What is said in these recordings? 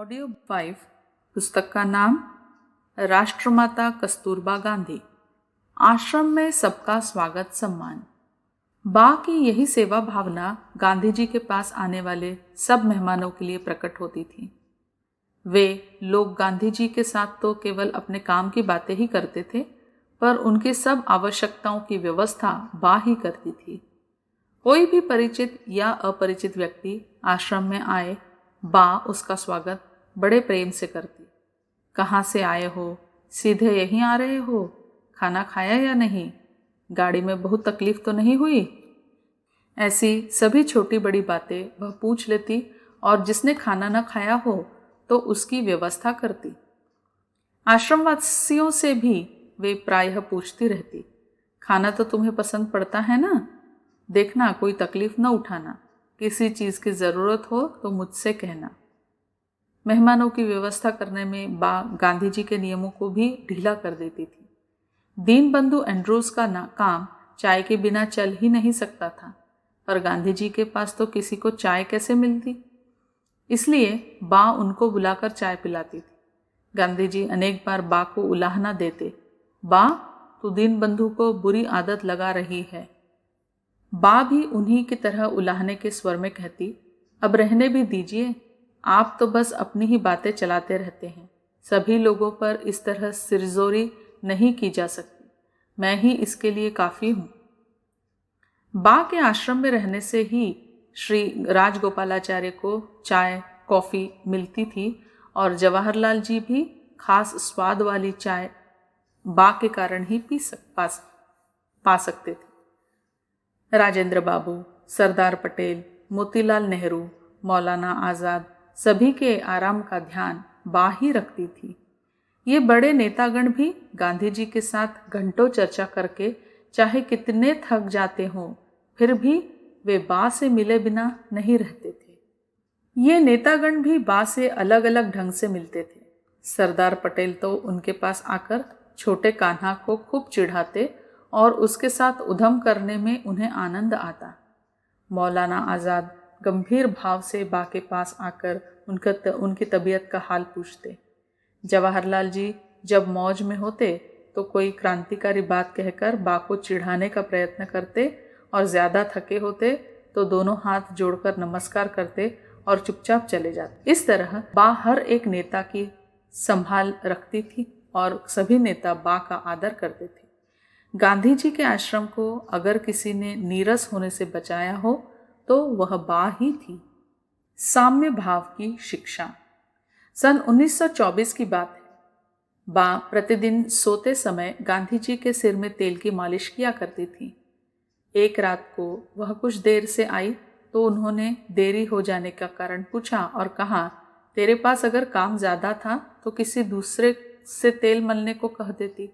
Audio 5 पुस्तक का नाम राष्ट्रमाता कस्तूरबा गांधी। आश्रम में सबका स्वागत सम्मान। बा की यही सेवा भावना गांधी जी के पास आने वाले सब मेहमानों के लिए प्रकट होती थी। वे लोग गांधी जी के साथ तो केवल अपने काम की बातें ही करते थे, पर उनकी सब आवश्यकताओं की व्यवस्था बा ही करती थी। कोई भी परिचित या अपरिचित व्यक्ति आश्रम में आए, बा उसका स्वागत बड़े प्रेम से करती। कहाँ से आए हो? सीधे यहीं आ रहे हो? खाना खाया या नहीं? गाड़ी में बहुत तकलीफ तो नहीं हुई? ऐसी सभी छोटी बड़ी बातें वह पूछ लेती और जिसने खाना न खाया हो तो उसकी व्यवस्था करती। आश्रमवासियों से भी वे प्रायः पूछती रहती, खाना तो तुम्हें पसंद पड़ता है ना? देखना कोई तकलीफ न उठाना, किसी चीज़ की ज़रूरत हो तो मुझसे कहना। मेहमानों की व्यवस्था करने में बा गांधी जी के नियमों को भी ढीला कर देती थी। दीनबंधु एंड्रूज का काम चाय के बिना चल ही नहीं सकता था, पर गांधी जी के पास तो किसी को चाय कैसे मिलती, इसलिए बा उनको बुलाकर चाय पिलाती थी। गांधी जी अनेक बार बा को उलाहना देते, बा तू दीनबंधु को बुरी आदत लगा रही है। बा भी उन्हीं की तरह उलाहने के स्वर में कहती, अब रहने भी दीजिए, आप तो बस अपनी ही बातें चलाते रहते हैं। सभी लोगों पर इस तरह सिरजोरी नहीं की जा सकती, मैं ही इसके लिए काफ़ी हूँ। बा के आश्रम में रहने से ही श्री राजगोपालाचार्य को चाय कॉफ़ी मिलती थी और जवाहरलाल जी भी खास स्वाद वाली चाय बा के कारण ही पा सकते थे। राजेंद्र बाबू, सरदार पटेल, मोतीलाल नेहरू, मौलाना आज़ाद सभी के आराम का ध्यान बा ही रखती थी। ये बड़े नेतागण भी गांधी जी के साथ घंटों चर्चा करके चाहे कितने थक जाते हों, फिर भी वे बा से मिले बिना नहीं रहते थे। ये नेतागण भी बा से अलग अलग ढंग से मिलते थे। सरदार पटेल तो उनके पास आकर छोटे कान्हा को खूब चिढ़ाते और उसके साथ उधम करने में उन्हें आनंद आता। मौलाना आज़ाद गंभीर भाव से बा के पास आकर उनकी तबीयत का हाल पूछते। जवाहरलाल जी जब मौज में होते तो कोई क्रांतिकारी बात कहकर बा को चिढ़ाने का प्रयत्न करते और ज़्यादा थके होते तो दोनों हाथ जोड़कर नमस्कार करते और चुपचाप चले जाते। इस तरह बा हर एक नेता की संभाल रखती थी और सभी नेता बा का आदर करते थे। गांधी जी के आश्रम को अगर किसी ने नीरस होने से बचाया हो तो वह बा ही थी। साम्य भाव की शिक्षा। सन 1924 की बात है। बा प्रतिदिन सोते समय गांधी जी के सिर में तेल की मालिश किया करती थी। एक रात को वह कुछ देर से आई तो उन्होंने देरी हो जाने का कारण पूछा और कहा, तेरे पास अगर काम ज़्यादा था तो किसी दूसरे से तेल मलने को कह देती।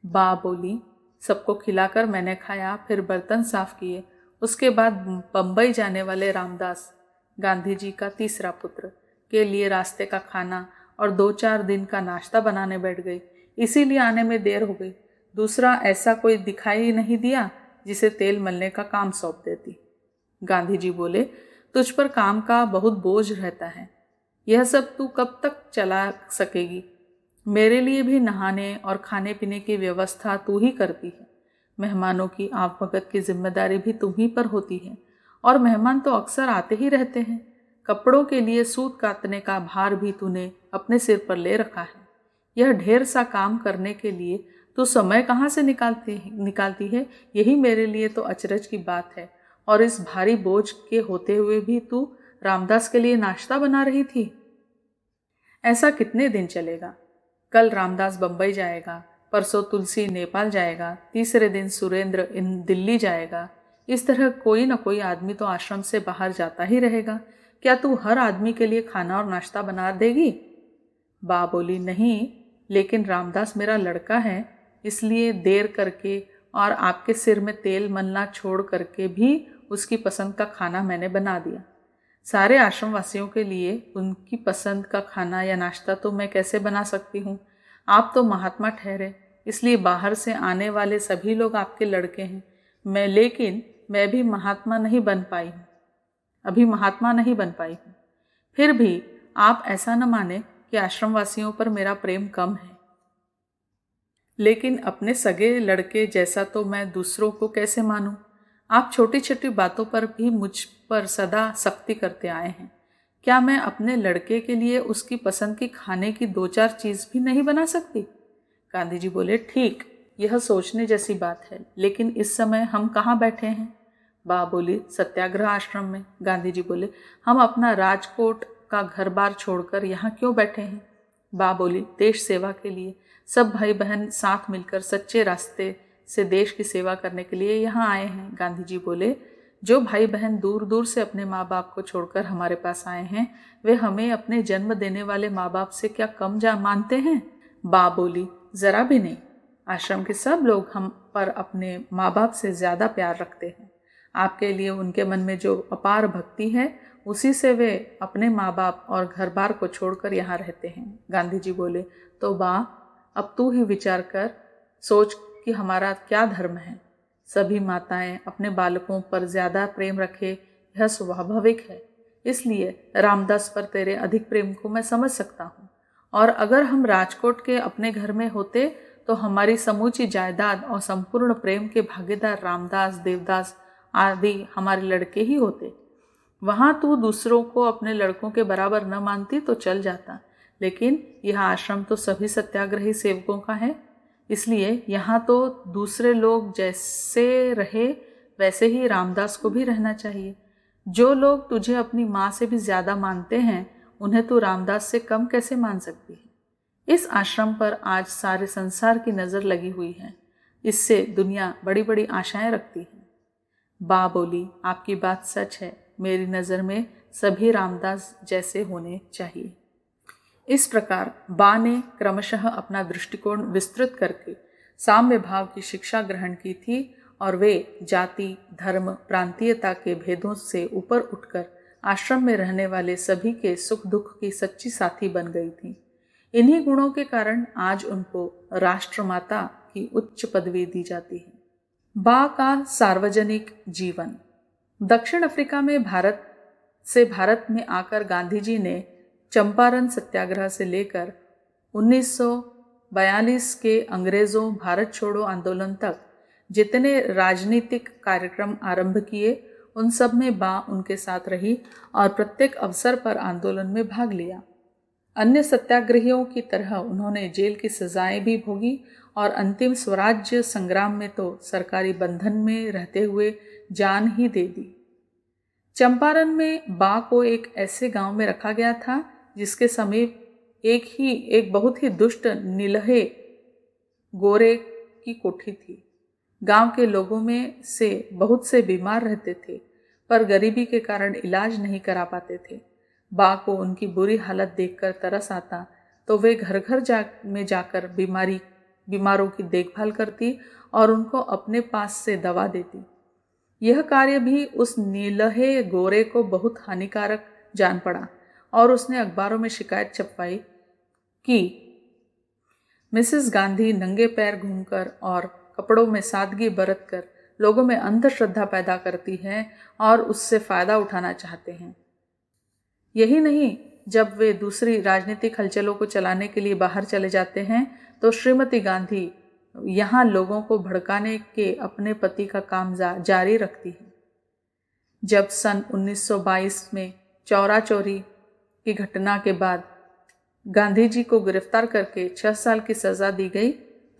बा बोली, सबको खिलाकर मैंने खाया, फिर बर्तन साफ किए। उसके बाद बम्बई जाने वाले रामदास, गांधी जी का तीसरा पुत्र, के लिए रास्ते का खाना और 2-4 दिन का नाश्ता बनाने बैठ गई, इसीलिए आने में देर हो गई। दूसरा ऐसा कोई दिखाई नहीं दिया जिसे तेल मलने का काम सौंप देती। गांधी जी बोले, तुझ पर काम का बहुत बोझ रहता है, यह सब तू कब तक चला सकेगी? मेरे लिए भी नहाने और खाने पीने की व्यवस्था तू ही करती है। मेहमानों की आवभगत की जिम्मेदारी भी तुम ही पर होती है और मेहमान तो अक्सर आते ही रहते हैं। कपड़ों के लिए सूत काटने का भार भी तूने अपने सिर पर ले रखा है। यह ढेर सा काम करने के लिए तू समय कहाँ से निकालती है, यही मेरे लिए तो अचरज की बात है। और इस भारी बोझ के होते हुए भी तू रामदास के लिए नाश्ता बना रही थी। ऐसा कितने दिन चलेगा? कल रामदास बम्बई जाएगा, परसों तुलसी नेपाल जाएगा, तीसरे दिन सुरेंद्र दिल्ली जाएगा। इस तरह कोई न कोई आदमी तो आश्रम से बाहर जाता ही रहेगा। क्या तू हर आदमी के लिए खाना और नाश्ता बना देगी? बा बोली, नहीं, लेकिन रामदास मेरा लड़का है, इसलिए देर करके और आपके सिर में तेल मलना छोड़ करके भी उसकी पसंद का खाना मैंने बना दिया। सारे आश्रमवासियों के लिए उनकी पसंद का खाना या नाश्ता तो मैं कैसे बना सकती हूँ? आप तो महात्मा ठहरे, इसलिए बाहर से आने वाले सभी लोग आपके लड़के हैं। लेकिन मैं भी महात्मा नहीं बन पाई हूँ, अभी महात्मा नहीं बन पाई हूँ। फिर भी आप ऐसा न माने कि आश्रमवासियों पर मेरा प्रेम कम है, लेकिन अपने सगे लड़के जैसा तो मैं दूसरों को कैसे मानूं? आप छोटी छोटी बातों पर भी मुझ पर सदा सख्ती करते आए हैं। क्या मैं अपने लड़के के लिए उसकी पसंद की खाने की 2-4 चीज़ भी नहीं बना सकती? गांधी जी बोले, ठीक, यह सोचने जैसी बात है, लेकिन इस समय हम कहाँ बैठे हैं? बा बोली, सत्याग्रह आश्रम में। गांधी जी बोले, हम अपना राजकोट का घर बार छोड़कर यहाँ क्यों बैठे हैं? बा बोली, देश सेवा के लिए। सब भाई बहन साथ मिलकर सच्चे रास्ते से देश की सेवा करने के लिए यहाँ आए हैं। गांधी जी बोले, जो भाई बहन दूर दूर से अपने माँ बाप को छोड़कर हमारे पास आए हैं, वे हमें अपने जन्म देने वाले माँ बाप से क्या कम जा मानते हैं? बा बोली, जरा भी नहीं। आश्रम के सब लोग हम पर अपने माँ बाप से ज़्यादा प्यार रखते हैं। आपके लिए उनके मन में जो अपार भक्ति है, उसी से वे अपने माँ बाप और घर बार को छोड़कर यहाँ रहते हैं। गांधी जी बोले, तो बा, अब तू ही विचार कर, सोच कि हमारा क्या धर्म है। सभी माताएं अपने बालकों पर ज़्यादा प्रेम रखे, यह स्वाभाविक है। इसलिए रामदास पर तेरे अधिक प्रेम को मैं समझ सकता हूँ। और अगर हम राजकोट के अपने घर में होते तो हमारी समूची जायदाद और संपूर्ण प्रेम के भागीदार रामदास, देवदास आदि हमारे लड़के ही होते। वहाँ तू दूसरों को अपने लड़कों के बराबर न मानती तो चल जाता, लेकिन यह आश्रम तो सभी सत्याग्रही सेवकों का है, इसलिए यहाँ तो दूसरे लोग जैसे रहे वैसे ही रामदास को भी रहना चाहिए। जो लोग तुझे अपनी माँ से भी ज़्यादा मानते हैं, उन्हें तू रामदास से कम कैसे मान सकती है? इस आश्रम पर आज सारे संसार की नज़र लगी हुई है। इससे दुनिया बड़ी बड़ी आशाएं रखती है। बा बोली, आपकी बात सच है। मेरी नज़र में सभी रामदास जैसे होने चाहिए। इस प्रकार बा ने क्रमशः अपना दृष्टिकोण विस्तृत करके साम्य भाव की शिक्षा ग्रहण की थी और वे जाति, धर्म, प्रांतीयता के भेदों से ऊपर उठकर आश्रम में रहने वाले सभी के सुख दुख की सच्ची साथी बन गई थी। इन्हीं गुणों के कारण आज उनको राष्ट्रमाता की उच्च पदवी दी जाती है। बा का सार्वजनिक जीवन। दक्षिण अफ्रीका में भारत में आकर गांधी जी ने चंपारण सत्याग्रह से लेकर 1942 के अंग्रेजों भारत छोड़ो आंदोलन तक जितने राजनीतिक कार्यक्रम आरंभ किए, उन सब में बा उनके साथ रही और प्रत्येक अवसर पर आंदोलन में भाग लिया। अन्य सत्याग्रहियों की तरह उन्होंने जेल की सजाएं भी भोगी और अंतिम स्वराज्य संग्राम में तो सरकारी बंधन में रहते हुए जान ही दे दी। चंपारण में बा को एक ऐसे गांव में रखा गया था जिसके समीप एक बहुत ही दुष्ट नीलहे गोरे की कोठी थी। गांव के लोगों में से बहुत से बीमार रहते थे, पर गरीबी के कारण इलाज नहीं करा पाते थे। बा को उनकी बुरी हालत देखकर तरस आता तो वे घर घर में जाकर बीमारों की देखभाल करती और उनको अपने पास से दवा देती। यह कार्य भी उस नीलहे गोरे को बहुत हानिकारक जान पड़ा और उसने अखबारों में शिकायत छपवाई कि मिसेस गांधी नंगे पैर घूमकर और कपड़ों में सादगी बरतकर लोगों में अंधश्रद्धा पैदा करती हैं और उससे फायदा उठाना चाहते हैं। यही नहीं, जब वे दूसरी राजनीतिक हलचलों को चलाने के लिए बाहर चले जाते हैं तो श्रीमती गांधी यहाँ लोगों को भड़काने के अपने पति का काम जारी रखती है। जब सन 1922 में चौरा चोरी की घटना के बाद गांधी जी को गिरफ्तार करके 6 साल की सज़ा दी गई,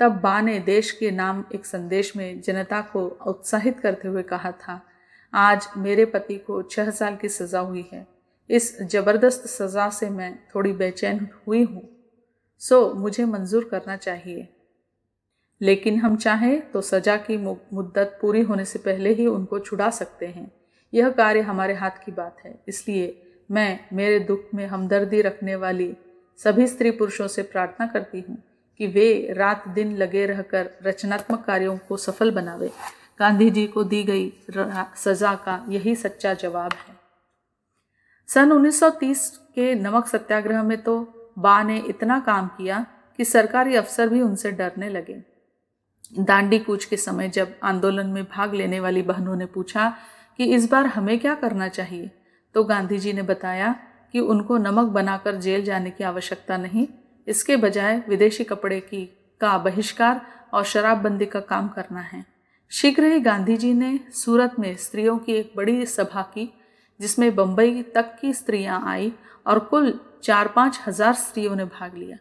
तब बा ने देश के नाम एक संदेश में जनता को उत्साहित करते हुए कहा था, आज मेरे पति को 6 साल की सज़ा हुई है। इस जबरदस्त सज़ा से मैं थोड़ी बेचैन हुई हूँ, सो मुझे मंजूर करना चाहिए। लेकिन हम चाहें तो सज़ा की मुद्दत पूरी होने से पहले ही उनको छुड़ा सकते हैं। यह कार्य हमारे हाथ की बात है। इसलिए मैं मेरे दुख में हमदर्दी रखने वाली सभी स्त्री पुरुषों से प्रार्थना करती हूँ कि वे रात दिन लगे रहकर रचनात्मक कार्यों को सफल बनावे। गांधी जी को दी गई सज़ा का यही सच्चा जवाब है। सन 1930 के नमक सत्याग्रह में तो बा ने इतना काम किया कि सरकारी अफसर भी उनसे डरने लगे। दांडी कूच के समय जब आंदोलन में भाग लेने वाली बहनों ने पूछा कि इस बार हमें क्या करना चाहिए, तो गांधी जी ने बताया कि उनको नमक बनाकर जेल जाने की आवश्यकता नहीं, इसके बजाय विदेशी कपड़े का बहिष्कार और शराबबंदी का काम करना है। शीघ्र ही गांधी जी ने सूरत में स्त्रियों की एक बड़ी सभा की, जिसमें बंबई तक की स्त्रियां आई और कुल 4-5 हजार स्त्रियों ने भाग लिया।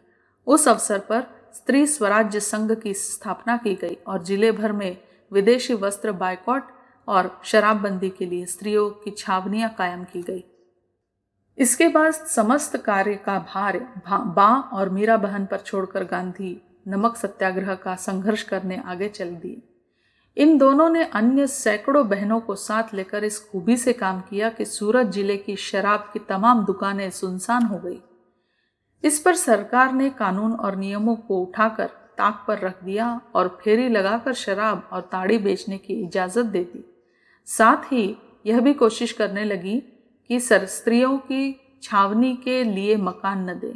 उस अवसर पर स्त्री स्वराज्य संघ की स्थापना की गई और जिले भर में विदेशी वस्त्र बायकॉट और शराबबंदी के लिए स्त्रियों की छावनियां कायम की गई। इसके बाद समस्त कार्य का भार बा और मीरा बहन पर छोड़कर गांधी नमक सत्याग्रह का संघर्ष करने आगे चल दिए। इन दोनों ने अन्य सैकड़ों बहनों को साथ लेकर इस खूबी से काम किया कि सूरत जिले की शराब की तमाम दुकानें सुनसान हो गई। इस पर सरकार ने कानून और नियमों को उठाकर ताक पर रख दिया और फेरी लगाकर शराब और ताड़ी बेचने की इजाज़त दे दी। साथ ही यह भी कोशिश करने लगी कि स्त्रियों की छावनी के लिए मकान न दे।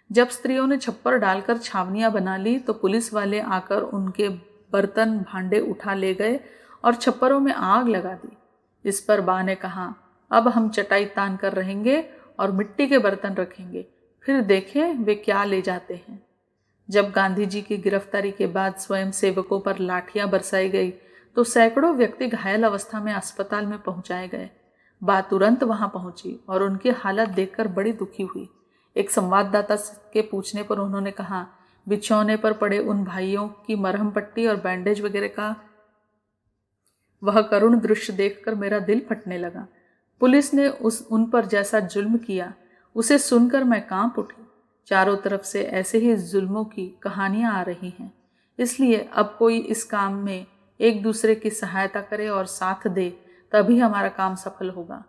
जब स्त्रियों ने छप्पर डालकर छावनियां बना ली तो पुलिस वाले आकर उनके बर्तन भांडे उठा ले गए और छप्परों में आग लगा दी। इस पर बा ने कहा, अब हम चटाई तान कर रहेंगे और मिट्टी के बर्तन रखेंगे, फिर देखें वे क्या ले जाते हैं। जब गांधी जी की गिरफ्तारी के बाद स्वयं सेवकों पर लाठियां बरसाई गई तो सैकड़ों व्यक्ति घायल अवस्था में अस्पताल में पहुंचाए गए। बा तुरंत वहां पहुंची और उनकी हालत देखकर बड़ी दुखी हुई। एक संवाददाता के पूछने पर उन्होंने कहा, बिछौने पर पड़े उन भाइयों की मरहम पट्टी और बैंडेज वगैरह का वह करुण दृश्य देखकर मेरा दिल फटने लगा। पुलिस ने उन पर जैसा जुल्म किया उसे सुनकर मैं कांप उठी। चारों तरफ से ऐसे ही जुल्मों की कहानियां आ रही हैं, इसलिए अब कोई इस काम में एक दूसरे की सहायता करे और साथ दे, तभी हमारा काम सफल होगा।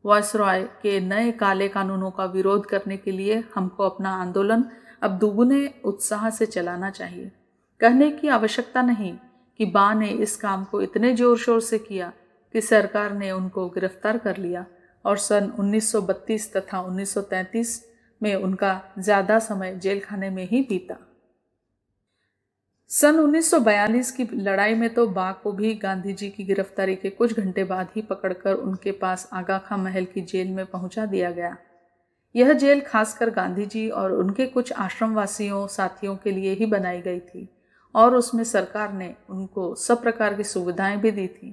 वायसरॉय के नए काले कानूनों का विरोध करने के लिए हमको अपना आंदोलन अब दुगुने उत्साह से चलाना चाहिए। कहने की आवश्यकता नहीं कि बा ने इस काम को इतने जोर शोर से किया कि सरकार ने उनको गिरफ्तार कर लिया और सन 1932 तथा 1933 में उनका ज़्यादा समय जेल खाने में ही बीता। सन 1942 की लड़ाई में तो बा को भी गांधी जी की गिरफ्तारी के कुछ घंटे बाद ही पकड़कर उनके पास आगा खां महल की जेल में पहुंचा दिया गया। यह जेल खासकर गांधी जी और उनके कुछ आश्रमवासियों साथियों के लिए ही बनाई गई थी और उसमें सरकार ने उनको सब प्रकार की सुविधाएं भी दी थी।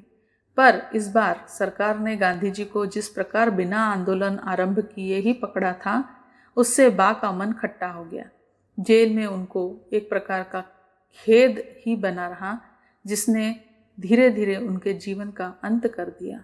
पर इस बार सरकार ने गांधी जी को जिस प्रकार बिना आंदोलन आरंभ किए ही पकड़ा था, उससे बा का मन खट्टा हो गया। जेल में उनको एक प्रकार का खेद ही बना रहा, जिसने धीरे धीरे उनके जीवन का अंत कर दिया।